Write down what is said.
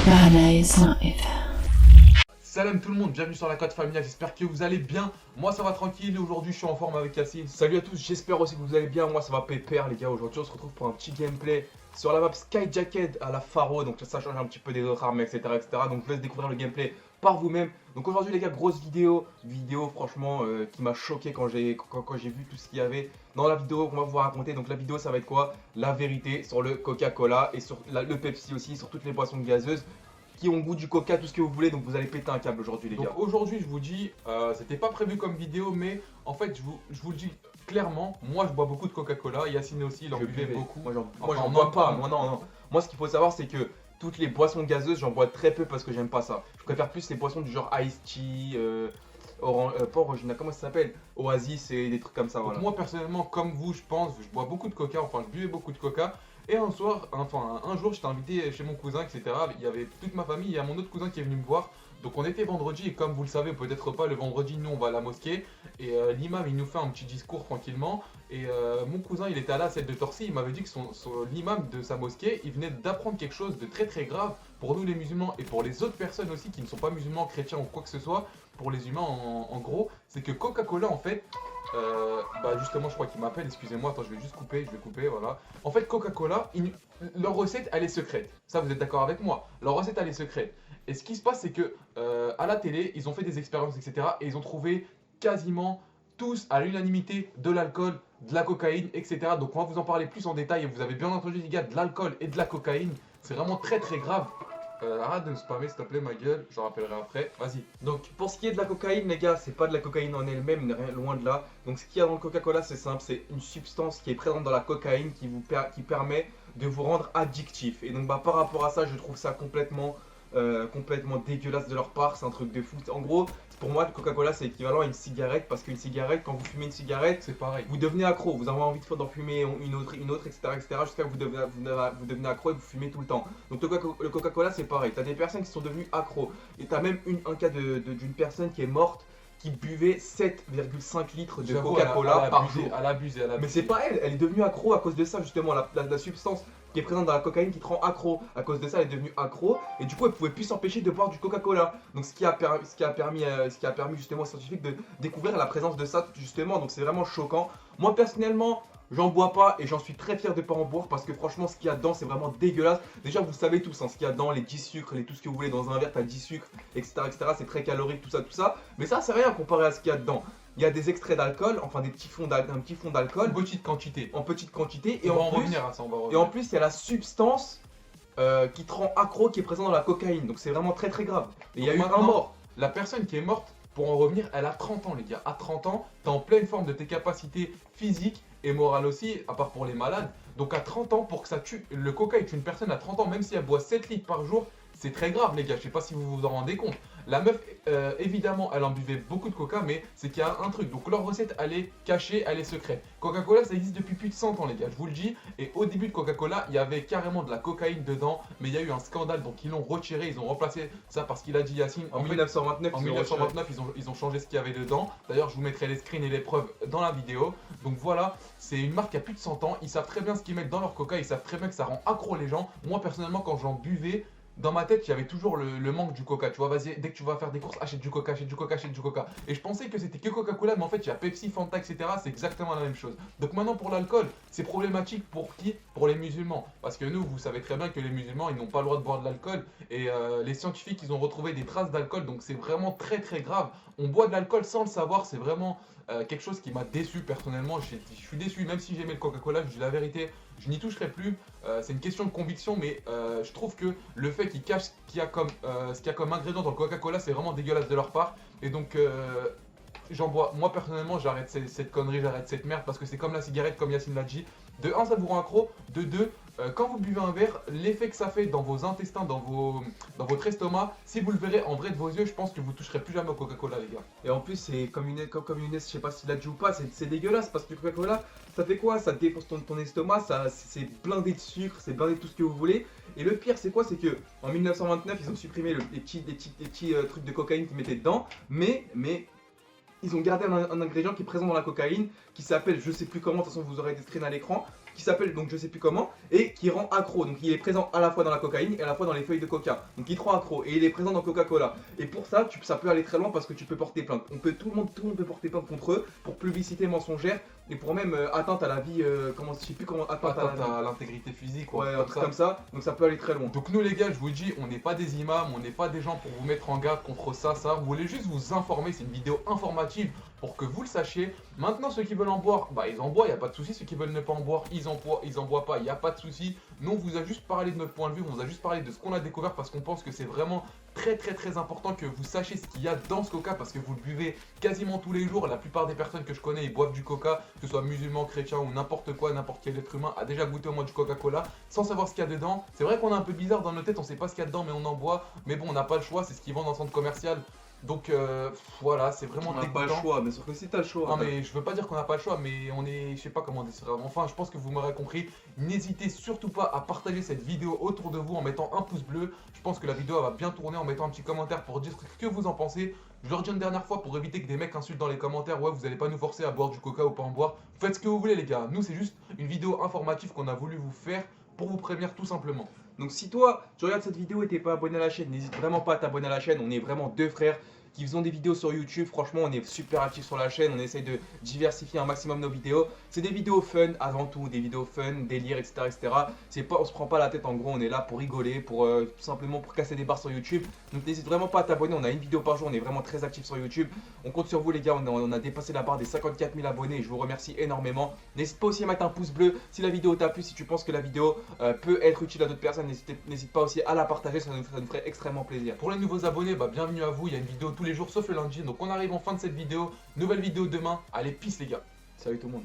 Paradise Live. Salam tout le monde, bienvenue sur la Code Familiale, j'espère que vous allez bien. Moi ça va tranquille et aujourd'hui je suis en forme avec Yacine. Salut à tous, j'espère aussi que vous allez bien. Moi ça va pépère les gars. Aujourd'hui on se retrouve pour un petit gameplay sur la map Skyjacket à la Faro. Donc ça change un petit peu des autres armes, etc. Donc je vous laisse découvrir le gameplay par vous-même. Donc aujourd'hui les gars, grosse vidéo franchement qui m'a choqué quand j'ai vu tout ce qu'il y avait dans la vidéo qu'on va vous raconter. Donc la vidéo ça va être quoi? La vérité sur le Coca-Cola et sur le Pepsi aussi, sur toutes les boissons gazeuses qui ont le goût du coca, tout ce que vous voulez, donc vous allez péter un câble aujourd'hui les gars. Donc aujourd'hui je vous dis, c'était pas prévu comme vidéo, mais en fait je vous le dis clairement, moi je bois beaucoup de Coca-Cola, Yacine aussi, il en buvait beaucoup. Moi j'en bois pas, moi non. Moi ce qu'il faut savoir c'est que toutes les boissons gazeuses j'en bois très peu parce que j'aime pas ça. Je préfère plus les boissons du genre Ice Tea, pas Orangina, comment ça s'appelle, Oasis et des trucs comme ça. Voilà. Moi personnellement comme vous je pense, je bois beaucoup de coca, enfin je buvais beaucoup de coca. Et un jour, j'étais invité chez mon cousin, etc. Il y avait toute ma famille, il y a mon autre cousin qui est venu me voir. Donc on était vendredi et comme vous le savez, peut-être pas, le vendredi, nous on va à la mosquée. Et l'imam il nous fait un petit discours tranquillement. Et mon cousin il était à la Celle de Torcy, il m'avait dit que l'imam de sa mosquée, il venait d'apprendre quelque chose de très très grave pour nous les musulmans et pour les autres personnes aussi qui ne sont pas musulmans, chrétiens ou quoi que ce soit. Pour les humains en gros, c'est que Coca-Cola en fait, justement je crois qu'il m'appelle, excusez-moi, attends je vais juste couper, voilà. En fait Coca-Cola, leur recette elle est secrète, ça vous êtes d'accord avec moi, leur recette elle est secrète. Et ce qui se passe c'est que à la télé, ils ont fait des expériences etc. Et ils ont trouvé quasiment tous à l'unanimité de l'alcool, de la cocaïne etc. Donc on va vous en parler plus en détail et vous avez bien entendu les gars, de l'alcool et de la cocaïne, c'est vraiment très très grave. Arrête de me spammer s'il te plaît ma gueule, j'en rappellerai après, vas-y. Donc pour ce qui est de la cocaïne les gars, c'est pas de la cocaïne en elle-même, loin de là. Donc ce qu'il y a dans le Coca-Cola c'est simple, c'est une substance qui est présente dans la cocaïne qui permet de vous rendre addictif. Et donc par rapport à ça je trouve ça complètement dégueulasse de leur part, c'est un truc de fou. En gros, pour moi, le Coca-Cola c'est équivalent à une cigarette parce qu'une cigarette, quand vous fumez une cigarette, c'est pareil. Vous devenez accro, vous avez envie d'en fumer une autre, etc. jusqu'à que vous devenez accro et vous fumez tout le temps. Donc le Coca-Cola c'est pareil, t'as des personnes qui sont devenues accros et t'as même un cas d'une personne qui est morte qui buvait 7,5 litres de Coca-Cola par jour. Elle a abusé. Mais c'est pas elle est devenue accro à cause de ça justement, la substance qui est présente dans la cocaïne qui te rend accro. À cause de ça, elle est devenue accro et du coup, elle pouvait plus s'empêcher de boire du Coca-Cola. Donc ce qui a permis justement aux scientifiques de découvrir la présence de ça justement. Donc c'est vraiment choquant. Moi personnellement, j'en bois pas et j'en suis très fier de pas en boire parce que franchement ce qu'il y a dedans c'est vraiment dégueulasse. Déjà vous savez tous ce qu'il y a dedans, les 10 sucres, tout ce que vous voulez dans un verre, t'as 10 sucres, etc. C'est très calorique, tout ça. Mais ça c'est rien comparé à ce qu'il y a dedans. Il y a des extraits d'alcool, enfin un petit fond d'alcool. En petite quantité. Et en plus il y a la substance qui te rend accro qui est présente dans la cocaïne. Donc c'est vraiment très très grave. Et il y a eu un mort. La personne qui est morte, pour en revenir, elle a 30 ans les gars. À 30 ans, t'es en pleine forme de tes capacités physiques et morales aussi, à part pour les malades. Donc à 30 ans, pour que ça tue, le coca est une personne à 30 ans, même si elle boit 7 litres par jour, c'est très grave les gars, je sais pas si vous vous en rendez compte. La meuf, évidemment, elle en buvait beaucoup de coca, mais c'est qu'il y a un truc. Donc leur recette, elle est cachée, elle est secrète. Coca-Cola, ça existe depuis plus de 100 ans les gars, je vous le dis. Et au début de Coca-Cola, il y avait carrément de la cocaïne dedans, mais il y a eu un scandale, donc ils l'ont retiré, ils ont remplacé ça parce qu'il a dit Yacine. En 1929, ils ont changé ce qu'il y avait dedans. D'ailleurs, je vous mettrai les screens et les preuves dans la vidéo. Donc voilà, c'est une marque qui a plus de 100 ans. Ils savent très bien ce qu'ils mettent dans leur coca, ils savent très bien que ça rend accro les gens. Moi personnellement, quand j'en buvais, dans ma tête, il y avait toujours le manque du coca. Tu vois, vas-y, dès que tu vas faire des courses, achète du coca. Et je pensais que c'était que Coca-Cola, mais en fait, il y a Pepsi, Fanta, etc. C'est exactement la même chose. Donc maintenant, pour l'alcool, c'est problématique pour qui? Pour les musulmans. Parce que nous, vous savez très bien que les musulmans, ils n'ont pas le droit de boire de l'alcool. Et les scientifiques, ils ont retrouvé des traces d'alcool. Donc c'est vraiment très très grave. On boit de l'alcool sans le savoir. C'est vraiment quelque chose qui m'a déçu personnellement. Je suis déçu, même si j'aimais le Coca-Cola, je dis la vérité. Je n'y toucherai plus, c'est une question de conviction, mais je trouve que le fait qu'ils cachent ce qu'il y a comme ingrédient dans le Coca-Cola, c'est vraiment dégueulasse de leur part. Et donc, j'en bois. Moi, personnellement, j'arrête cette connerie, j'arrête cette merde, parce que c'est comme la cigarette, comme Yacine l'a dit. De 1, ça vous rend accro. De 2, quand vous buvez un verre, l'effet que ça fait dans vos intestins, dans votre estomac, si vous le verrez en vrai de vos yeux, je pense que vous toucherez plus jamais au Coca-Cola les gars. Et en plus c'est comme une je sais pas si l'a dit ou pas, c'est dégueulasse parce que le Coca-Cola, ça fait quoi? Ça défonce ton estomac, c'est blindé de sucre, c'est blindé de tout ce que vous voulez. Et le pire c'est quoi? C'est que en 1929 ils ont supprimé les petits trucs de cocaïne qu'ils mettaient dedans, mais ils ont gardé un ingrédient qui est présent dans la cocaïne, qui s'appelle, je sais plus comment, de toute façon vous aurez des screens à l'écran, qui s'appelle donc je sais plus comment, et qui rend accro. Donc il est présent à la fois dans la cocaïne et à la fois dans les feuilles de coca. Donc il te rend accro et il est présent dans Coca-Cola. Et pour ça, ça peut aller très loin parce que tu peux porter plainte. Tout le monde peut porter plainte contre eux pour publicité mensongère et pour même atteinte à la vie, je sais plus comment, atteinte à l'intégrité physique, ouais, un truc comme ça. Donc ça peut aller très loin. Donc nous les gars, je vous dis, on n'est pas des imams, on n'est pas des gens pour vous mettre en garde contre ça. Vous voulez juste vous informer, c'est une vidéo informative pour que vous le sachiez. Maintenant, ceux qui veulent en boire, bah ils en boivent, il n'y a pas de souci. Ceux qui veulent ne pas en boire, ils en boivent pas, il n'y a pas de souci. Nous, on vous a juste parlé de notre point de vue, on vous a juste parlé de ce qu'on a découvert parce qu'on pense que c'est vraiment très important que vous sachiez ce qu'il y a dans ce coca parce que vous le buvez quasiment tous les jours. La plupart des personnes que je connais, ils boivent du coca, que ce soit musulmans, chrétiens ou n'importe quoi, n'importe quel être humain a déjà goûté au moins du Coca-Cola sans savoir ce qu'il y a dedans. C'est vrai qu'on est un peu bizarre dans nos têtes, on sait pas ce qu'il y a dedans mais on en boit. Mais bon, on n'a pas le choix, c'est ce qu'ils vendent dans le centre commercial. Donc voilà, c'est vraiment dégoûtant. On n'a pas le choix, mais sauf que si t'as le choix. Non mais je veux pas dire qu'on n'a pas le choix, mais on est, je sais pas comment dire. Enfin, je pense que vous m'aurez compris. N'hésitez surtout pas à partager cette vidéo autour de vous en mettant un pouce bleu. Je pense que la vidéo elle va bien tourner en mettant un petit commentaire pour dire ce que vous en pensez. Je le redis une dernière fois pour éviter que des mecs insultent dans les commentaires. Ouais, vous allez pas nous forcer à boire du coca ou pas en boire. Faites ce que vous voulez les gars. Nous c'est juste une vidéo informative qu'on a voulu vous faire pour vous prévenir tout simplement. Donc si toi, tu regardes cette vidéo et t'es pas abonné à la chaîne, n'hésite vraiment pas à t'abonner à la chaîne. On est vraiment deux frères qui faisons des vidéos sur YouTube. Franchement, on est super actifs sur la chaîne. On essaye de diversifier un maximum nos vidéos. C'est des vidéos fun avant tout, des vidéos fun, délire, etc. etc. On se prend pas la tête en gros, on est là pour rigoler, pour tout simplement pour casser des barres sur YouTube. Donc n'hésite vraiment pas à t'abonner. On a une vidéo par jour, on est vraiment très actifs sur YouTube. On compte sur vous les gars, on a dépassé la barre des 54 000 abonnés et je vous remercie énormément. N'hésite pas aussi à mettre un pouce bleu si la vidéo t'a plu, si tu penses que la vidéo peut être utile à d'autres personnes. N'hésite pas aussi à la partager, ça nous ferait extrêmement plaisir. Pour les nouveaux abonnés, bah, bienvenue à vous. Il y a une vidéo tous les jours sauf le lundi. Donc on arrive en fin de cette vidéo. Nouvelle vidéo demain. Allez, peace les gars. Salut tout le monde.